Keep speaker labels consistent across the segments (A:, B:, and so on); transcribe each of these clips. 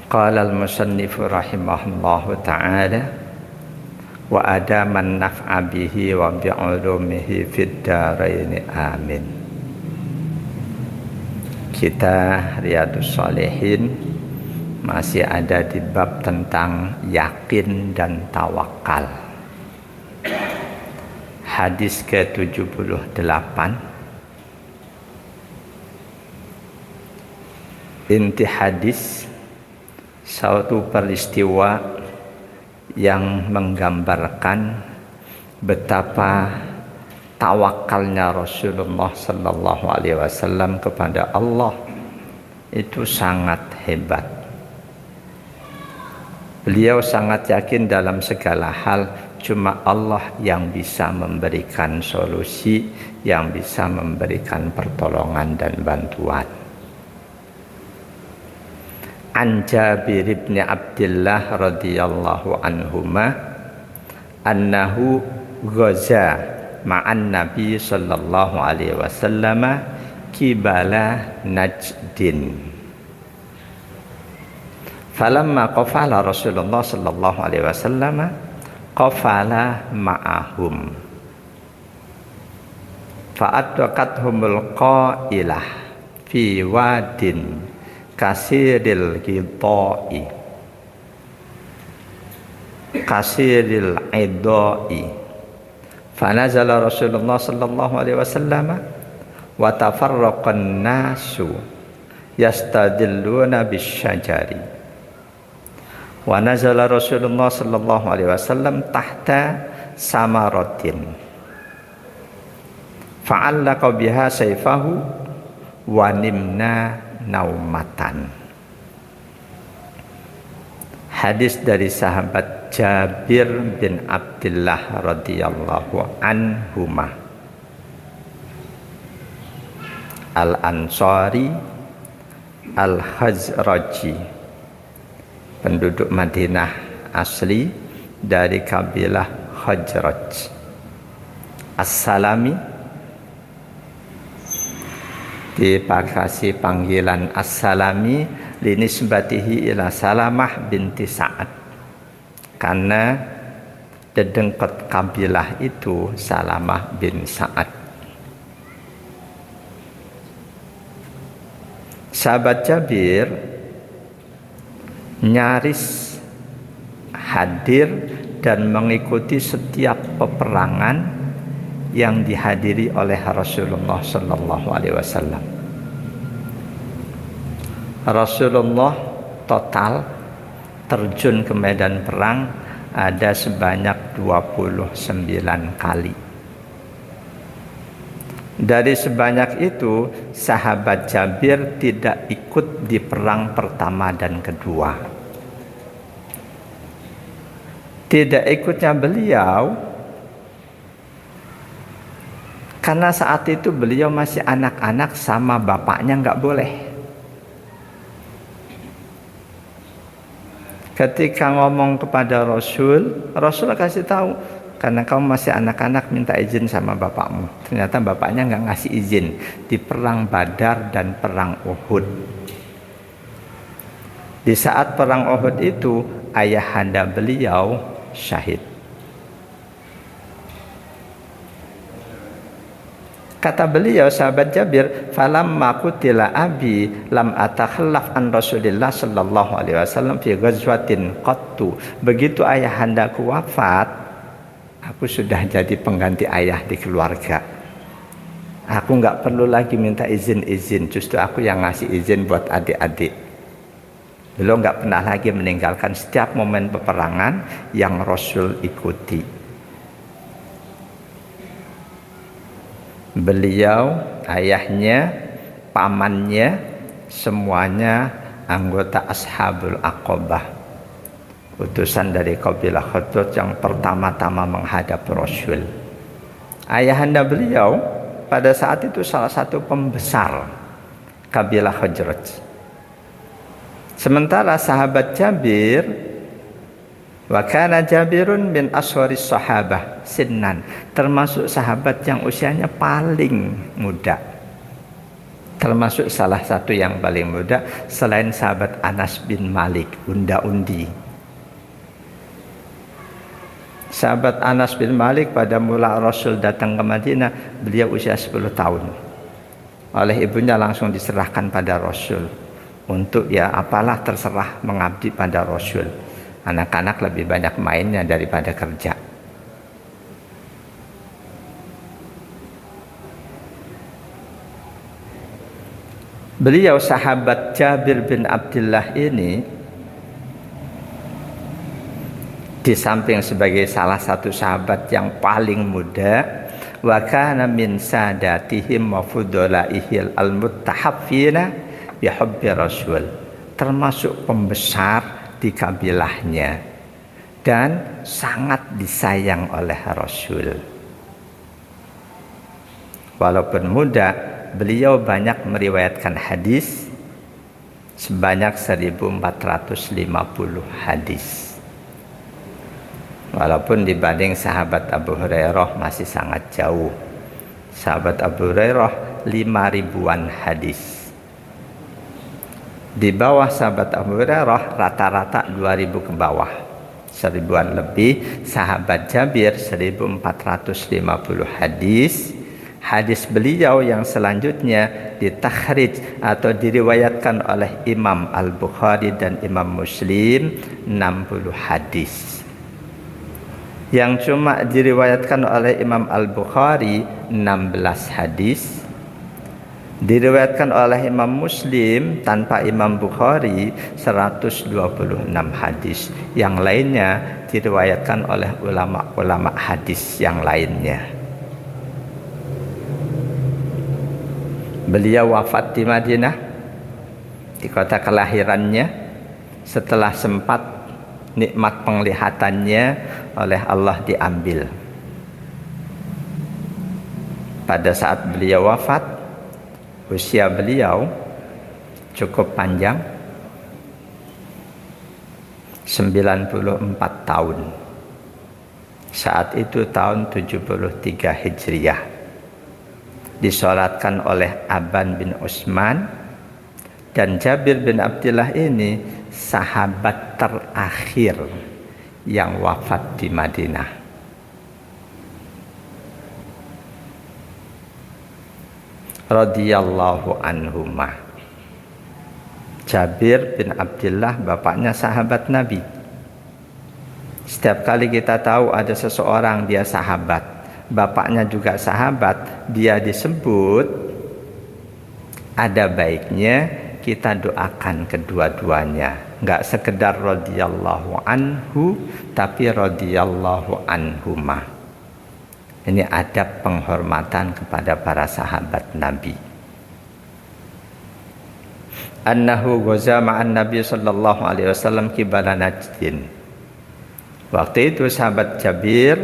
A: Qala al-musannifu rahimahullahu ta'ala wa adaman naf'a bihi wa bi'ulumihi fid dharaini amin. Kita Riyadhus Shalihin masih ada di bab tentang yakin dan tawakal. Hadis ke-78. Inti hadis suatu peristiwa yang menggambarkan betapa tawakalnya Rasulullah sallallahu alaihi wasallam kepada Allah itu sangat hebat. Beliau sangat yakin dalam segala hal cuma Allah yang bisa memberikan solusi, yang bisa memberikan pertolongan dan bantuan. An Jabir bin Abdullah radhiyallahu anhuma annahu ghaza ma'an Nabi sallallahu alaihi wasallam kibala Najdin. Falamma qafala Rasulullah sallallahu alaihi wasallam qafala ma'ahum. Fa'adwaqathumul qailah fi wadin kasiril ghidai kasiril idai. Fanazala Rasulullah sallallahu alaihi wasallam wa tafarraqan nasu yastadilluna bisyajari. Wa nazala Rasulullah sallallahu alaihi wasallam tahta samaratin fa'allaqa biha sayfahu wa nimna naumatan. Hadis dari sahabat Jabir bin Abdullah radhiyallahu anhuma al-Ansari al-Khazraji, penduduk Madinah asli dari kabilah Khazraj. As-Salami dipakasi panggilan As-Salami linisbatihi ila Salamah binti Sa'ad, karena dedengkot kabilah itu Salamah bin Sa'ad. Sahabat Jabir nyaris hadir dan mengikuti setiap peperangan yang dihadiri oleh Rasulullah sallallahu alaihi wasallam. Rasulullah total terjun ke medan perang ada sebanyak 29 kali. Dari sebanyak itu, sahabat Jabir tidak ikut di perang pertama dan kedua. Tidak ikutnya beliau karena saat itu beliau masih anak-anak, sama bapaknya nggak boleh. Ketika ngomong kepada Rasul kasih tahu, karena kamu masih anak-anak minta izin sama bapakmu. Ternyata bapaknya nggak ngasih izin di perang Badar dan perang Uhud. Di saat perang Uhud itu ayahanda beliau syahid. Kata beliau, sahabat Jabir, falamma qutila abi lam atakhallaf an Rasulillah sallallahu alaihi wasallam fi ghazwatin qattu. Begitu ayahandaku wafat, aku sudah jadi pengganti ayah di keluarga. Aku enggak perlu lagi minta izin, justru aku yang ngasih izin buat adik-adik. Beliau enggak pernah lagi meninggalkan setiap momen peperangan yang Rasul ikuti. Beliau, ayahnya, pamannya, semuanya anggota Ashabul Aqabah, utusan dari kabilah Khazraj yang pertama-tama menghadap Rasul. Ayahanda beliau pada saat itu salah satu pembesar kabilah Khazraj. Sementara sahabat Jabir, wa kana Jabirun bin aswaris sahabah sinnan, termasuk sahabat yang usianya paling muda. termasuk salah satu yang paling muda selain sahabat Anas bin Malik, unda-undi. Sahabat Anas bin Malik pada mula Rasul datang ke Madinah, beliau usia 10 tahun. Oleh ibunya langsung diserahkan pada Rasul untuk ya apalah terserah mengabdi pada Rasul. Anak-anak lebih banyak mainnya daripada kerja. Beliau sahabat Jabir bin Abdullah ini di samping sebagai salah satu sahabat yang paling muda, wa kana min sadatihim wa fudulaihil al-muttahaffina bi hubbi Rasul, termasuk pembesar di kabilahnya dan sangat disayang oleh Rasul. Walaupun muda, beliau banyak meriwayatkan hadis sebanyak 1450 hadis. Walaupun dibanding sahabat Abu Hurairah masih sangat jauh. Sahabat Abu Hurairah 5.000-an hadis. Di bawah sahabat Abu Hurairah rata-rata 2.000 ke bawah. 1.000-an lebih. Sahabat Jabir 1.450 hadis. Hadis beliau yang selanjutnya ditakhrij atau diriwayatkan oleh Imam Al-Bukhari dan Imam Muslim 60 hadis. Yang cuma diriwayatkan oleh Imam Al-Bukhari 16 hadis, diriwayatkan oleh Imam Muslim tanpa Imam Bukhari 126 hadis. Yang lainnya diriwayatkan oleh ulama-ulama hadis yang lainnya. Beliau wafat di Madinah, di kota kelahirannya, setelah sempat nikmat penglihatannya oleh Allah diambil. Pada saat beliau wafat, usia beliau cukup panjang, 94 tahun. Saat itu tahun 73 Hijriah. Disolatkan oleh Aban bin Utsman, dan Jabir bin Abdullah ini sahabat terakhir yang wafat di Madinah. Radhiyallahu anhuma. Jabir bin Abdullah bapaknya sahabat Nabi. Setiap kali kita tahu ada seseorang dia sahabat, bapaknya juga sahabat, dia disebut, ada baiknya kita doakan kedua-duanya. Enggak sekedar radhiyallahu anhu, tapi radhiyallahu anhuma. Ini adab penghormatan kepada para sahabat Nabi. Annahu ghaza ma'an Nabi sallallahu alaihi wasallam qibala Najdin. Waktu itu sahabat Jabir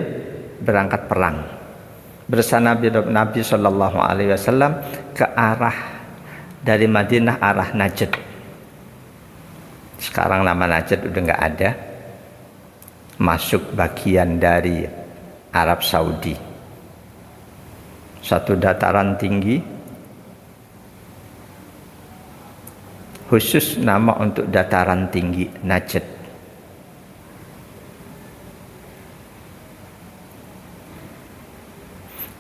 A: berangkat perang bersama Nabi sallallahu alaihi wasallam ke arah dari Madinah arah Najd. Sekarang nama Najd udah nggak ada, masuk bagian dari Arab Saudi, satu dataran tinggi khusus nama untuk dataran tinggi Najd.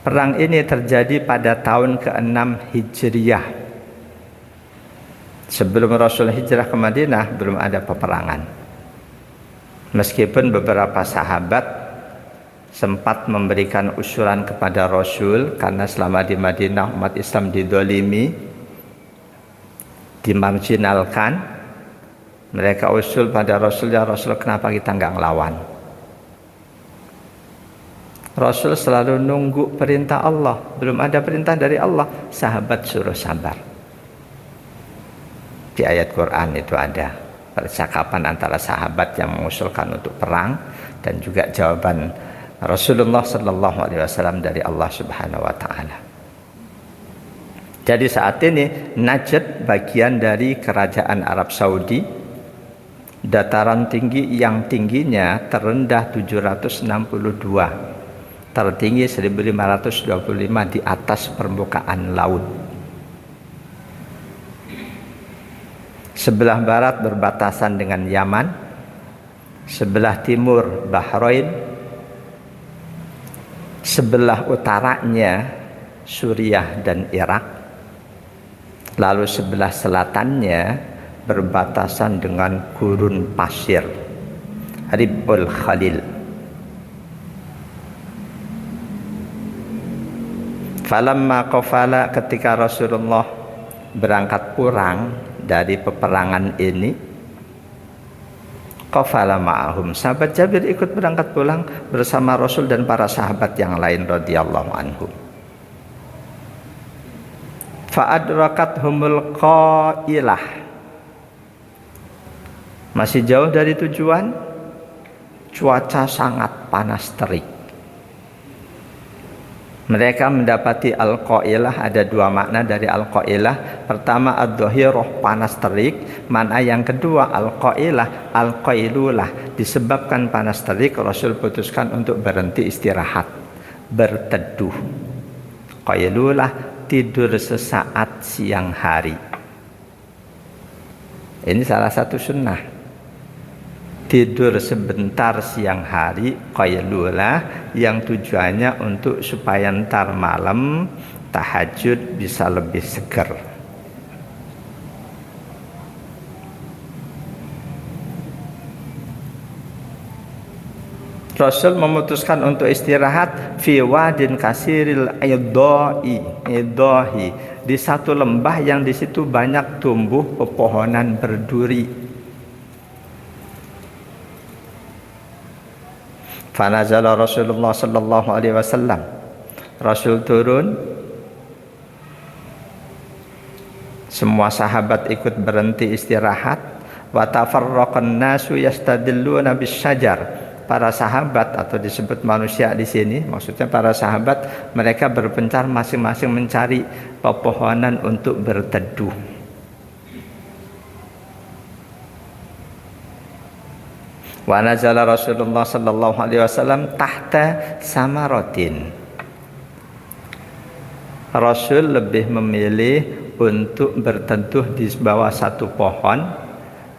A: Perang ini terjadi pada tahun ke-6 Hijriah. Sebelum Rasul hijrah ke Madinah belum ada peperangan. Meskipun beberapa sahabat sempat memberikan usulan kepada Rasul karena selama di Madinah umat Islam didolimi, dimarginalkan. Mereka usul pada Rasul, ya Rasul, kenapa kita nggak ngelawan? Rasul selalu nunggu perintah Allah. Belum ada perintah dari Allah, sahabat suruh sabar. Di ayat Quran itu ada percakapan antara sahabat yang mengusulkan untuk perang dan juga jawaban Rasulullah sallallahu alaihi wasallam dari Allah Subhanahu wa taala. Jadi saat ini Najd bagian dari kerajaan Arab Saudi, dataran tinggi yang tingginya terendah 762, tertinggi 1525 di atas permukaan laut. Sebelah barat berbatasan dengan Yaman, sebelah timur Bahrain, sebelah utaranya Suriah dan Irak, lalu sebelah selatannya berbatasan dengan gurun pasir Rib'ul Khalil. Falamma qafala, ketika Rasulullah berangkat pulang dari peperangan ini, qafala ma'ahum, sahabat Jabir ikut berangkat pulang bersama Rasul dan para sahabat yang lain radhiyallahu anhum. Fa'adrakathumul qailah, masih jauh dari tujuan, cuaca sangat panas terik. Mereka mendapati al-qailah, ada dua makna dari al-qailah. Pertama ad-dhahirah, panas terik. Makna yang kedua al-qailah, al-qailulah, disebabkan panas terik Rasul putuskan untuk berhenti istirahat, berteduh. Qailulah, tidur sesaat siang hari. Ini salah satu sunnah, tidur sebentar siang hari, qailulah, yang tujuannya untuk supaya ntar malam tahajud bisa lebih segar. Rasul memutuskan untuk istirahat fi wadin kasiril idahi, di satu lembah yang di situ banyak tumbuh pepohonan berduri. Fanazala Rasulullah sallallahu alaihi wasallam, Rasul turun, semua sahabat ikut berhenti istirahat. Wa tafarraqan nasu yastadilluna bisyajar, para sahabat atau disebut manusia di sini, maksudnya para sahabat, mereka berpencar masing-masing mencari pepohonan untuk berteduh. Wa nazala Rasulullah sallallahu alaihi wasallam tahta samaratin. Rasul lebih memilih untuk berteduh di bawah satu pohon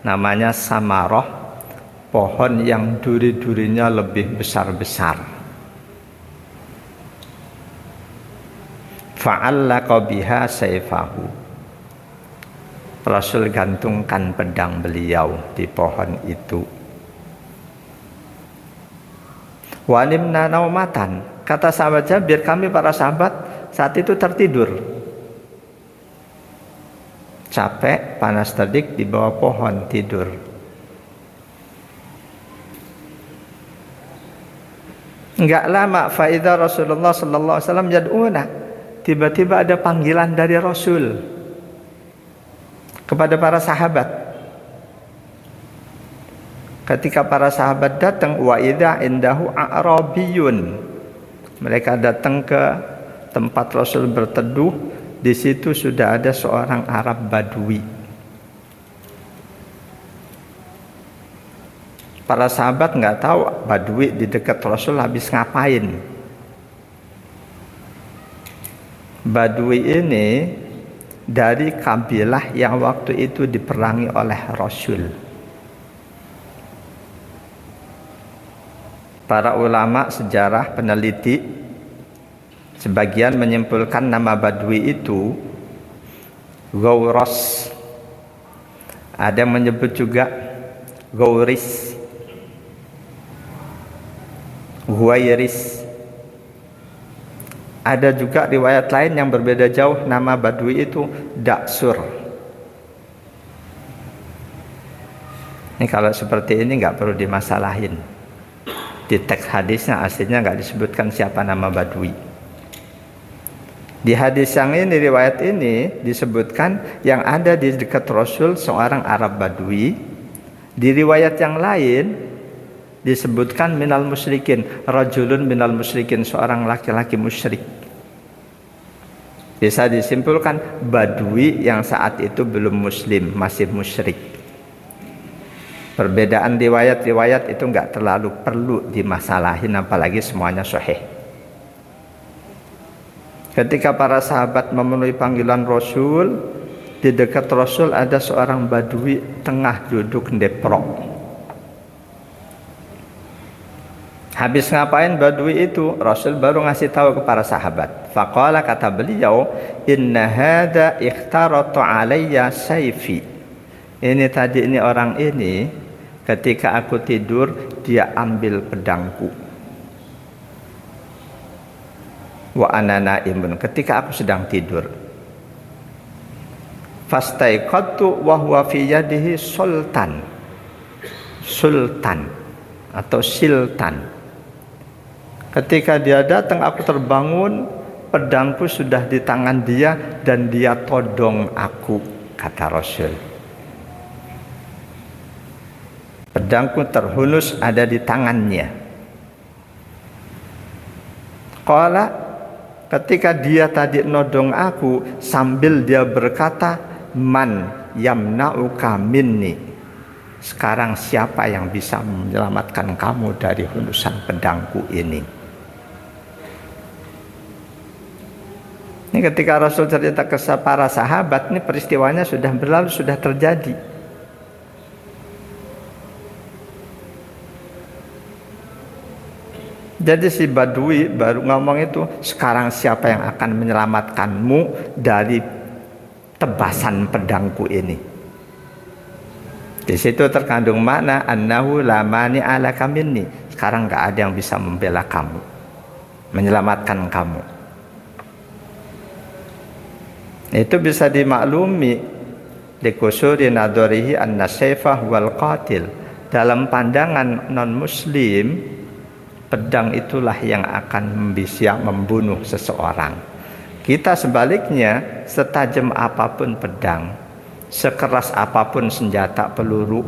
A: namanya samarah, pohon yang duri-durinya lebih besar-besar. Fa'allaqa biha sayfahu, Rasul gantungkan pedang beliau di pohon itu. Wanimna naumatan, kata sahabat Jabir, kami para sahabat saat itu tertidur, capek, panas terik, di bawah pohon tidur. Enggak lama, faida Rasulullah sallallahu alaihi wasallam yad'una, tiba-tiba ada panggilan dari Rasul kepada para sahabat. Ketika para sahabat datang, wa idza indahu a'rabiyun, mereka datang ke tempat Rasul berteduh. Di situ sudah ada seorang Arab Badui. Para sahabat nggak tahu Badui di dekat Rasul habis ngapain. Badui ini dari kabilah yang waktu itu diperangi oleh Rasul. Para ulama sejarah peneliti sebagian menyimpulkan nama Badui itu Gauros, ada yang menyebut juga Gauris, Huwairis. Ada juga riwayat lain yang berbeda jauh, nama Badui itu Daksur. Ini kalau seperti ini nggak perlu dimasalahin. Di teks hadisnya aslinya nggak disebutkan siapa nama Badui. Di hadis yang ini, riwayat ini disebutkan yang ada di dekat Rasul seorang Arab Badui. Di riwayat yang lain disebutkan minal musyrikin, rajulun minal musyrikin, seorang laki-laki musyrik. Bisa disimpulkan Badui yang saat itu belum muslim, masih musyrik. Perbedaan riwayat-riwayat itu nggak terlalu perlu dimasalahin, apalagi semuanya sahih. Ketika para sahabat memenuhi panggilan Rasul, di dekat Rasul ada seorang badui tengah duduk ndeprok. Habis ngapain badui itu? Rasul baru ngasih tahu kepada sahabat. Faqala, kata beliau, inna hada ikhtaratu alayya sayfi. Ini tadi ini orang ini ketika aku tidur dia ambil pedangku. Wa ana naimun, ketika aku sedang tidur. Fastaiqadtu wa huwa fi yadihi sultan. Sultan atau siltan. Ketika dia datang aku terbangun, pedangku sudah di tangan dia dan dia todong aku, kata Rasul. Pedangku terhunus ada di tangannya. Qala, ketika dia tadi nodong aku sambil dia berkata, man yamna'uka minni. Sekarang siapa yang bisa menyelamatkan kamu dari hunusan pedangku ini? Ini ketika Rasul cerita ke para sahabat, ini peristiwanya sudah berlalu, sudah terjadi. Jadi si badui baru ngomong itu, sekarang siapa yang akan menyelamatkanmu dari tebasan pedangku ini? Di situ terkandung makna annahu la mani'a laka minni. Sekarang enggak ada yang bisa membela kamu, menyelamatkan kamu. Itu bisa dimaklumi di kusuri nadharihi an-nasayfah wal qatil. Dalam pandangan non muslim, pedang itulah yang akan bisa membunuh seseorang. Kita sebaliknya, setajam apapun pedang, sekeras apapun senjata peluru,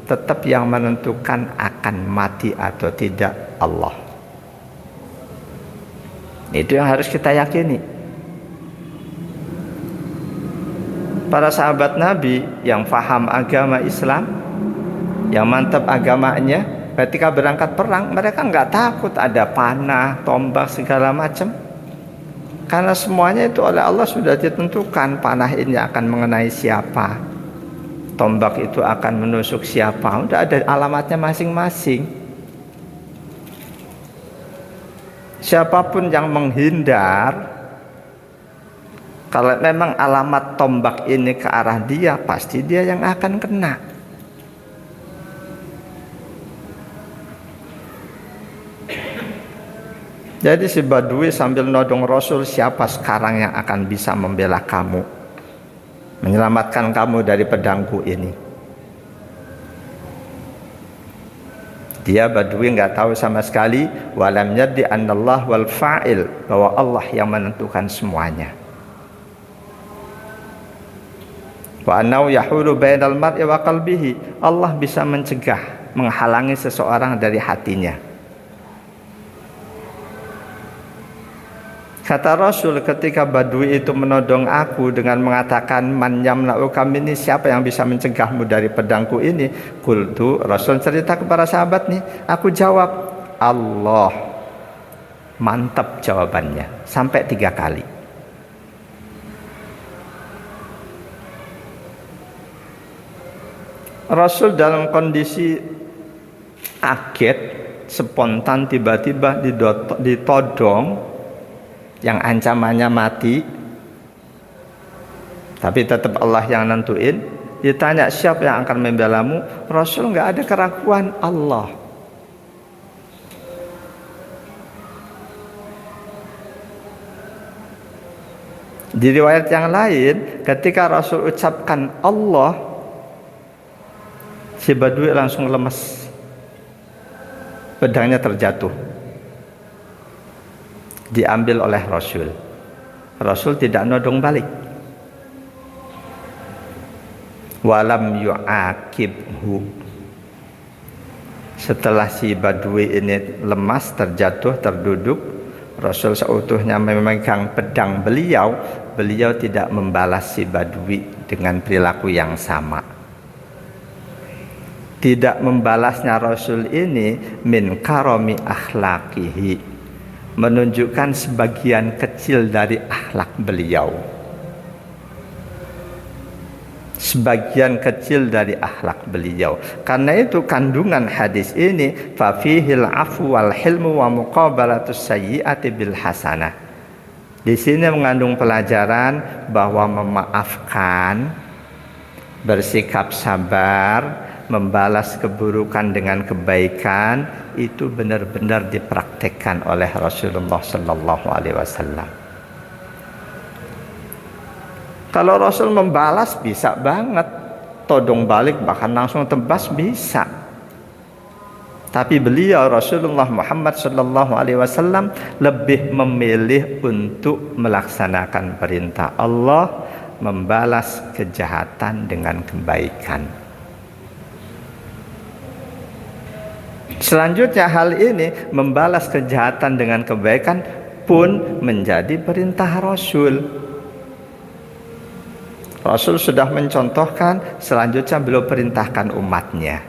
A: tetap yang menentukan akan mati atau tidak Allah. Itu yang harus kita yakini. Para sahabat Nabi yang faham agama Islam, yang mantap agamanya, ketika berangkat perang mereka nggak takut ada panah, tombak, segala macam. Karena semuanya itu oleh Allah sudah ditentukan, panah ini akan mengenai siapa, tombak itu akan menusuk siapa, udah ada alamatnya masing-masing. Siapapun yang menghindar, kalau memang alamat tombak ini ke arah dia, pasti dia yang akan kena. Jadi si badui sambil nodong Rasul, siapa sekarang yang akan bisa membela kamu, menyelamatkan kamu dari pedangku ini? Dia badui nggak tahu sama sekali, walam yaddi annallah wal fa'il, bahwa Allah yang menentukan semuanya. Wa annahu yahulu bainal mar'i wa qalbihi, Allah bisa mencegah, menghalangi seseorang dari hatinya. Kata Rasul ketika badui itu menodong aku dengan mengatakan man yamna'uka minni, siapa yang bisa mencegahmu dari pedangku ini? Qultu, Rasul cerita kepada sahabat nih, aku jawab Allah. Mantap jawabannya, sampai 3 kali. Rasul dalam kondisi kaget, spontan, tiba-tiba ditodong yang ancamannya mati, tapi tetap Allah yang nentuin. Ditanya siapa yang akan membelamu, Rasul nggak ada keraguan, Allah. Di riwayat yang lain, ketika Rasul ucapkan Allah, si badui langsung lemas, pedangnya terjatuh, diambil oleh Rasul. Rasul tidak nodong balik, walam yu'akibhu. Setelah si badui ini lemas, terjatuh, terduduk, Rasul seutuhnya memegang pedang beliau tidak membalas si badui dengan perilaku yang sama. Tidak membalasnya Rasul ini min karomi akhlakihi, menunjukkan sebagian kecil dari akhlak beliau. sebagian kecil dari akhlak beliau. Karena itu kandungan hadis ini fa fihil afu wal hilmu wa muqabalatus sayyiati bil hasanah. Di sini mengandung pelajaran bahwa memaafkan, bersikap sabar, membalas keburukan dengan kebaikan itu benar-benar dipraktekkan oleh Rasulullah sallallahu alaihi wasallam. Kalau Rasul membalas bisa banget, todong balik bahkan langsung tebas bisa. Tapi beliau Rasulullah Muhammad sallallahu alaihi wasallam lebih memilih untuk melaksanakan perintah Allah, membalas kejahatan dengan kebaikan. Selanjutnya hal ini membalas kejahatan dengan kebaikan pun menjadi perintah Rasul. Rasul sudah mencontohkan, selanjutnya beliau perintahkan umatnya.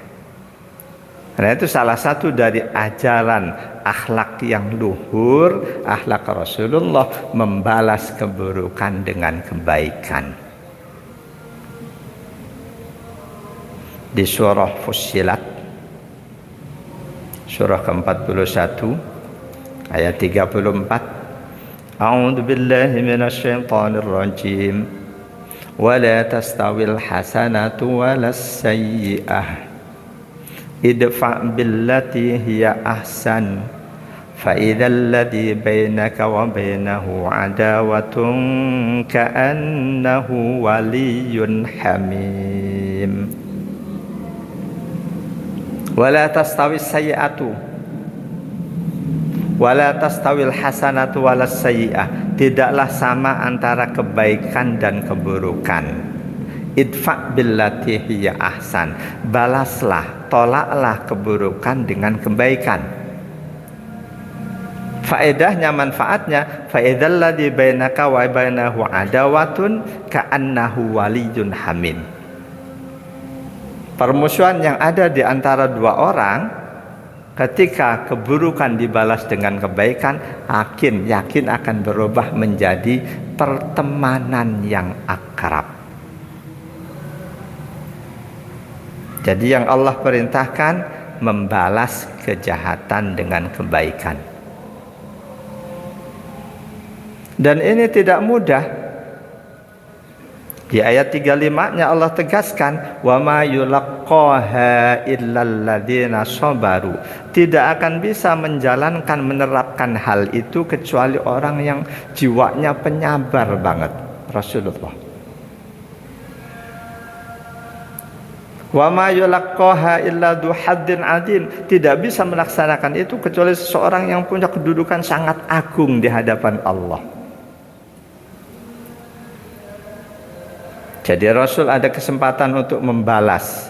A: Karena itu salah satu dari ajaran akhlak yang luhur, akhlak Rasulullah membalas keburukan dengan kebaikan. Di surah Fussilat, surah ke-41 ayat 34, A'udzu billahi minasyaitonir rajim. ولا تستوي الحسنة ولا السيئة ادفع بالتي هي أحسن فإذا الذي بينك وبينه عداوة كأنه ولي حميم ولا تستوي السيئة wala tastawil hasanatu walas sayyi'ah, tidaklah sama antara kebaikan dan keburukan. Idfa' billati hiya ahsan, balaslah, tolaklah keburukan dengan kebaikan. Faedahnya, manfaatnya, faedal ladzi bainaka wa bainahu adawatun ka'annahu waliyyun hamim. Permusuhan yang ada di antara dua orang, ketika keburukan dibalas dengan kebaikan, yakin akan berubah menjadi pertemanan yang akrab. Jadi yang Allah perintahkan membalas kejahatan dengan kebaikan. Dan ini tidak mudah. Di ayat 35-nya Allah tegaskan, wa ma yulaqqaha illal ladzina sabaru. Tidak akan bisa menjalankan, menerapkan hal itu kecuali orang yang jiwanya penyabar banget. Rasulullah. Wa ma yulaqqaha illa dzu haddin adzim. Tidak bisa melaksanakan itu kecuali seseorang yang punya kedudukan sangat agung di hadapan Allah. Jadi Rasul ada kesempatan untuk membalas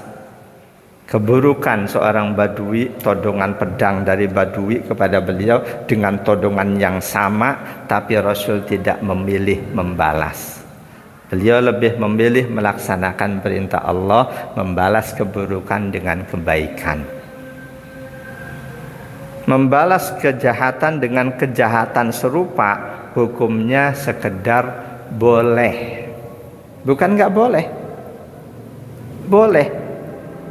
A: keburukan seorang badui, todongan pedang dari badui kepada beliau dengan todongan yang sama, tapi Rasul tidak memilih membalas. Beliau lebih memilih melaksanakan perintah Allah, membalas keburukan dengan kebaikan. Membalas kejahatan dengan kejahatan serupa hukumnya sekedar boleh. Bukan nggak boleh. Boleh.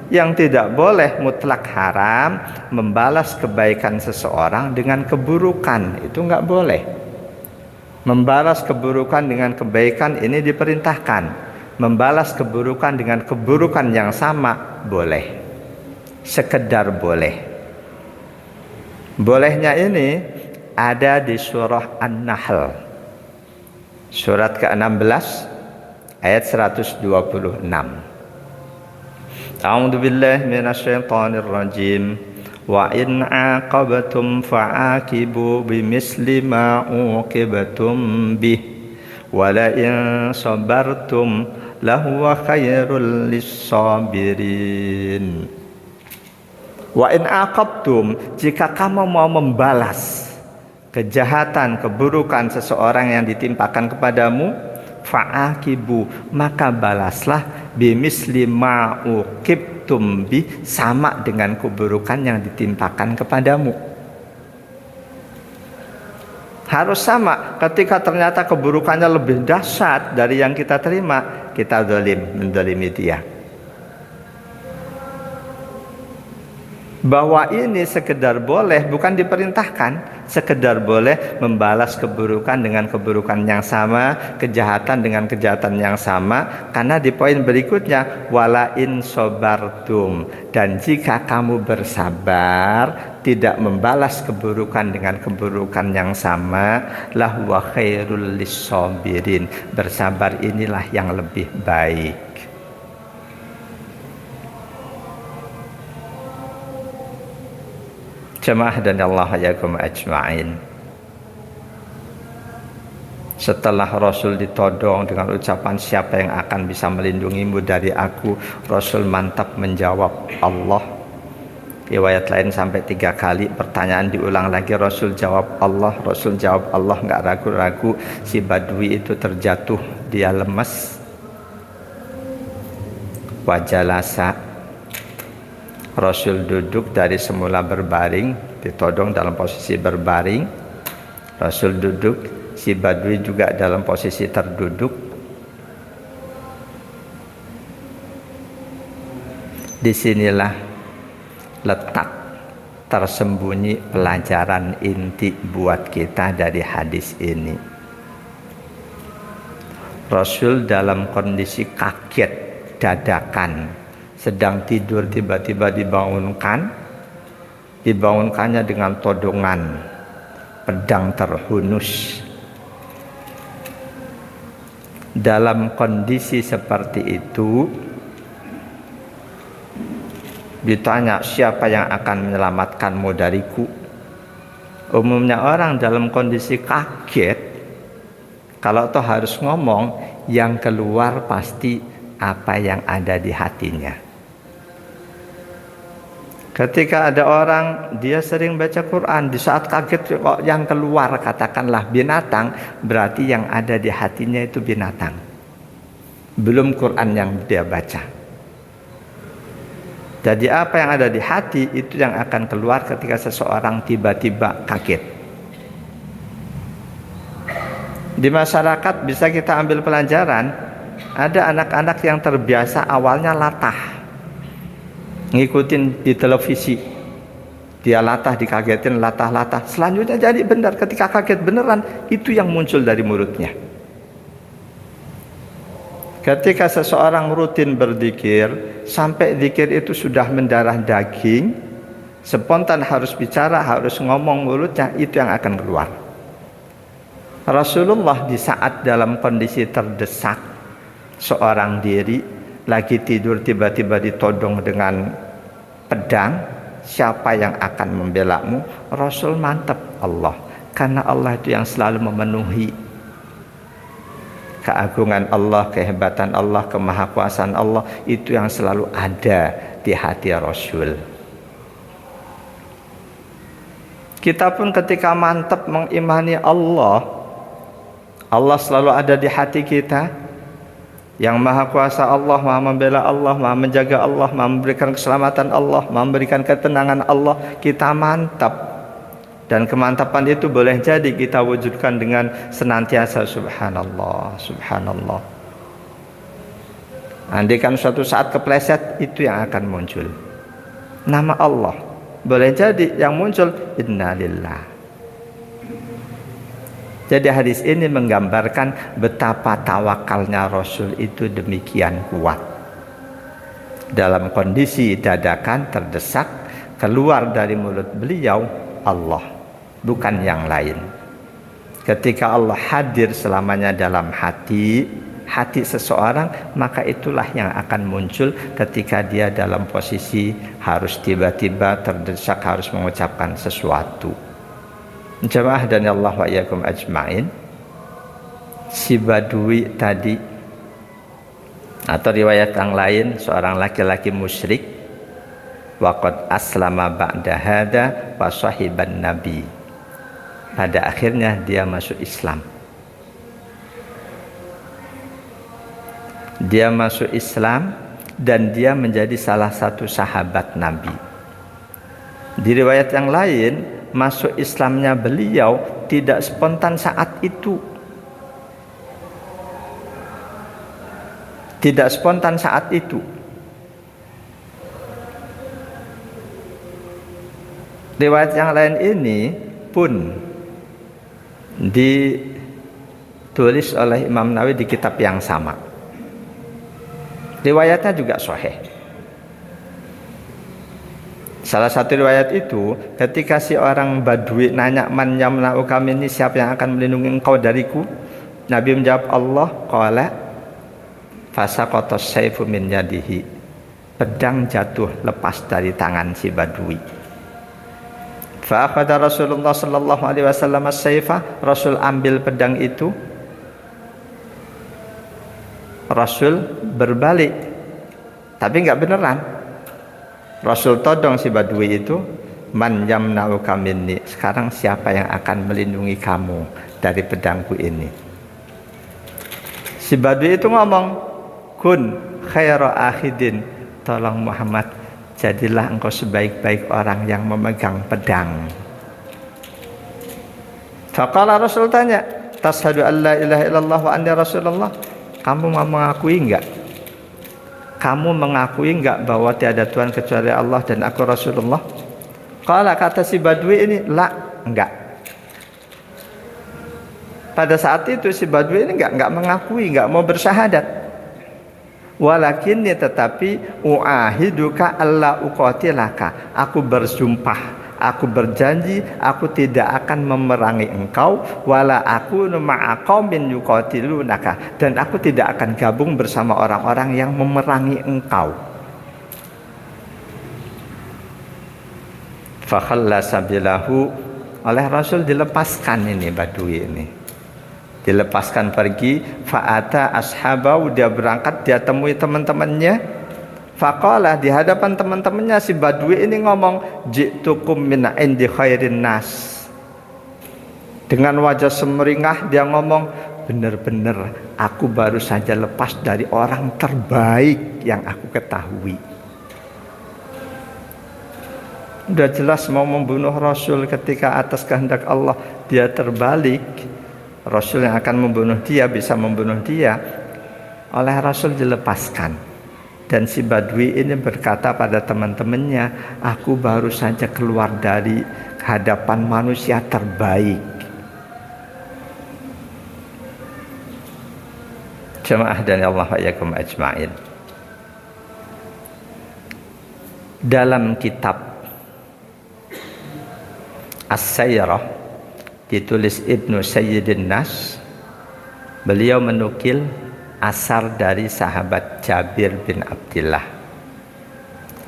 A: Yang tidak boleh mutlak haram membalas kebaikan seseorang dengan keburukan. Itu nggak boleh. Membalas keburukan dengan kebaikan ini diperintahkan. Membalas keburukan dengan keburukan yang sama boleh. Sekedar boleh. Bolehnya ini ada di surah An-Nahl. Surat ke-16 ayat 126. A'udzu billahi minasyaitonir rajim. Wa in 'aqabtum fa'aqibu bimisli ma 'uqibtum bih wa la in sabartum lahuwa khairul lis-sabirin. Wa in 'aqabtum, jika kamu mau membalas kejahatan, keburukan seseorang yang ditimpakan kepadamu, fa'aqibu, maka balaslah bimisli ma'uqibtum bi, sama dengan keburukan yang ditimpakan kepadamu. Harus sama. Ketika ternyata keburukannya lebih dahsyat dari yang kita terima, kita mendolimi dia. Bahwa ini sekedar boleh, bukan diperintahkan, sekedar boleh membalas keburukan dengan keburukan yang sama, kejahatan dengan kejahatan yang sama. Karena di poin berikutnya, wala in sobartum, dan jika kamu bersabar, tidak membalas keburukan dengan keburukan yang sama, lahuwa khairul lissabirin, bersabar inilah yang lebih baik. Jemaah dan Allah yakum ajma'in. Setelah Rasul ditodong dengan ucapan siapa yang akan bisa melindungimu dari aku, Rasul mantap menjawab Allah. Riwayat lain sampai 3 kali, pertanyaan diulang lagi, Rasul jawab Allah, Rasul jawab Allah, nggak ragu-ragu. Si Badui itu terjatuh, dia lemas. Wajalasa, Rasul duduk, dari semula berbaring, ditodong dalam posisi berbaring. Rasul duduk, si Badui juga dalam posisi terduduk. Disinilah letak tersembunyi pelajaran inti buat kita dari hadis ini. Rasul dalam kondisi kaget dadakan, sedang tidur tiba-tiba dibangunkannya dengan todongan pedang terhunus. Dalam kondisi seperti itu ditanya, siapa yang akan menyelamatkanmu dariku? Umumnya orang dalam kondisi kaget, kalau toh harus ngomong, yang keluar pasti apa yang ada di hatinya. Ketika ada orang dia sering baca Quran, di saat kaget kok yang keluar katakanlah binatang, berarti yang ada di hatinya itu binatang, belum Quran yang dia baca. Jadi apa yang ada di hati itu yang akan keluar ketika seseorang tiba-tiba kaget. Di masyarakat bisa kita ambil pelajaran, ada anak-anak yang terbiasa awalnya latah ngikutin di televisi, dia latah, dikagetin, latah, selanjutnya jadi benar. Ketika kaget beneran, itu yang muncul dari mulutnya. Ketika seseorang rutin berzikir, sampai zikir itu sudah mendarah daging, spontan harus bicara, harus ngomong mulutnya, itu yang akan keluar. Rasulullah di saat dalam kondisi terdesak, seorang diri lagi tidur tiba-tiba ditodong dengan pedang, siapa yang akan membelamu? Rasul mantap Allah, karena Allah itu yang selalu memenuhi keagungan Allah, kehebatan Allah, kemahakuasaan Allah, itu yang selalu ada di hati Rasul. Kita pun ketika mantap mengimani Allah, Allah selalu ada di hati kita. Yang maha kuasa Allah, maha membela Allah, maha menjaga Allah, maha memberikan keselamatan Allah, maha memberikan ketenangan Allah, kita mantap. Dan kemantapan itu boleh jadi kita wujudkan dengan senantiasa subhanallah, subhanallah. Andaikan suatu saat kepleset, itu yang akan muncul nama Allah. Boleh jadi yang muncul innalillah. Jadi hadis ini menggambarkan betapa tawakalnya Rasul itu demikian kuat. Dalam kondisi dadakan, terdesak, keluar dari mulut beliau Allah, bukan yang lain. Ketika Allah hadir selamanya dalam hati seseorang, maka itulah yang akan muncul ketika dia dalam posisi harus tiba-tiba terdesak, harus mengucapkan sesuatu. Jemaah dan Allah wa iyyakum ajma'in, si Badui tadi, atau riwayat yang lain, seorang laki-laki musyrik, waqad aslama ba'da hada wa sahiban nabi, pada akhirnya dia masuk Islam. Dia masuk Islam dan dia menjadi salah satu sahabat Nabi. Di riwayat yang lain, masuk Islamnya beliau tidak spontan saat itu. tidak spontan saat itu. Riwayat yang lain ini pun ditulis oleh Imam Nawawi di kitab yang sama. Riwayatnya juga sahih. Salah satu riwayat itu ketika si orang Badui nanya, man yamna'uka minni, siapa yang akan melindungi engkau dariku? Nabi menjawab, Allah. Qala fasaqata as-sayfu min yadihi. Pedang jatuh lepas dari tangan si Badui. Fa akhadha Rasulullah sallallahu alaihi wasallam as-sayfa. Rasul ambil pedang itu. Rasul berbalik, tapi enggak beneran. Rasul todong si Badui itu, man yamna'uka minni, sekarang siapa yang akan melindungi kamu dari pedangku ini? Si Badui itu ngomong, kun khaira akhidin, tolong Muhammad, jadilah engkau sebaik-baik orang yang memegang pedang. Faqala, Rasul tanya, tashhadu an la ilaha illallah wa anni rasulullah, kamu mau mengakui enggak? Kamu mengakui enggak bahwa tiada Tuhan kecuali Allah dan aku Rasulullah? Qala, kata si Badui ini, la, enggak. Pada saat itu si Badui ini enggak mengakui, enggak mau bersyahadat. Walakinni, tetapi uahiduka alla uqatilaka, aku bersumpah, aku berjanji, aku tidak akan memerangi engkau, wala aku ma'a qaumin yuqatilunaka, dan aku tidak akan gabung bersama orang-orang yang memerangi engkau. Fa khalla sabilahu, oleh Rasul dilepaskan ini Badui ini. Dilepaskan pergi. Fa'ata ashabau, dia berangkat, dia temui teman-temannya. Faqala, di hadapan teman-temannya si Badui ini ngomong, ji'tukum min indi khairin nas. Dengan wajah semeringah dia ngomong, benar-benar aku baru saja lepas dari orang terbaik yang aku ketahui. Udah jelas mau membunuh Rasul, ketika atas kehendak Allah dia terbalik, Rasul yang akan membunuh dia bisa membunuh dia, oleh Rasul dilepaskan. Dan si Badui ini berkata pada teman-temannya, aku baru saja keluar dari hadapan manusia terbaik. Jemaah dan Allah wa yakum ajma'in. Dalam kitab As-Sayyarah ditulis Ibnu Sayyidin Nas, beliau menukil asar dari sahabat Jabir bin Abdillah.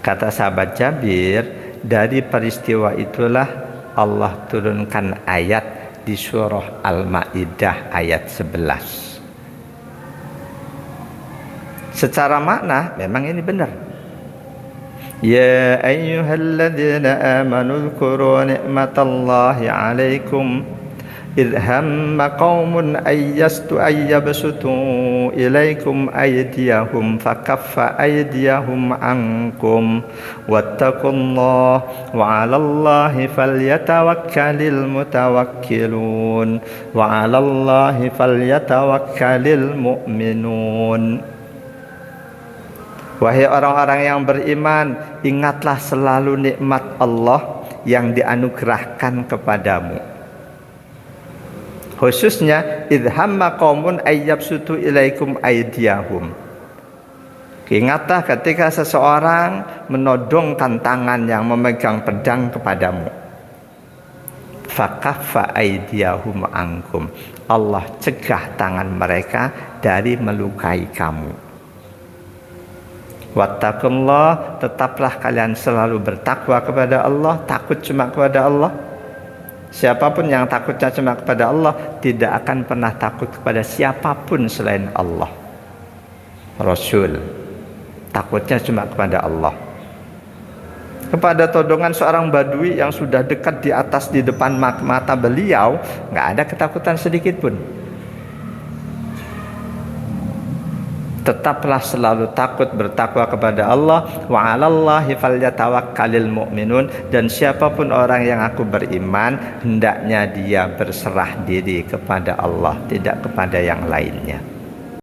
A: Kata sahabat Jabir, dari peristiwa itulah Allah turunkan ayat di surah Al-Maidah ayat 11. Secara makna memang ini benar. Ya ayyuhalladzina amanu dzkuru ni'matallahi 'alaikum idh hamma qaumun ayyabsutu ilaikum aydiyahum fakaffa aydiyahum 'ankum wattaqullaha wa 'alallahi falyatawakkalul mutawakkilun wa 'alallahi falyatawakkalul mu'minun. Wahai orang-orang yang beriman, ingatlah selalu nikmat Allah yang dianugerahkan kepadamu. Khususnya idhamma qaumun ayyabsutu ilaikum aydiyahum. Ingatlah ketika seseorang menodongkan tangan yang memegang pedang kepadamu. Fakaffa aydiyahum ankum. Allah cegah tangan mereka dari melukai kamu. Wattaqullah, tetaplah kalian selalu bertakwa kepada Allah, takut cuma kepada Allah. Siapapun yang takutnya cuma kepada Allah tidak akan pernah takut kepada siapapun selain Allah. Rasul takutnya cuma kepada Allah. Kepada todongan seorang Badui yang sudah dekat di atas di depan mata beliau, nggak ada ketakutan sedikit pun. Tetaplah selalu takut bertakwa kepada Allah, wa 'alallahi falyatawakkalul mu'minun, dan siapapun orang yang aku beriman hendaknya dia berserah diri kepada Allah, tidak kepada yang lainnya.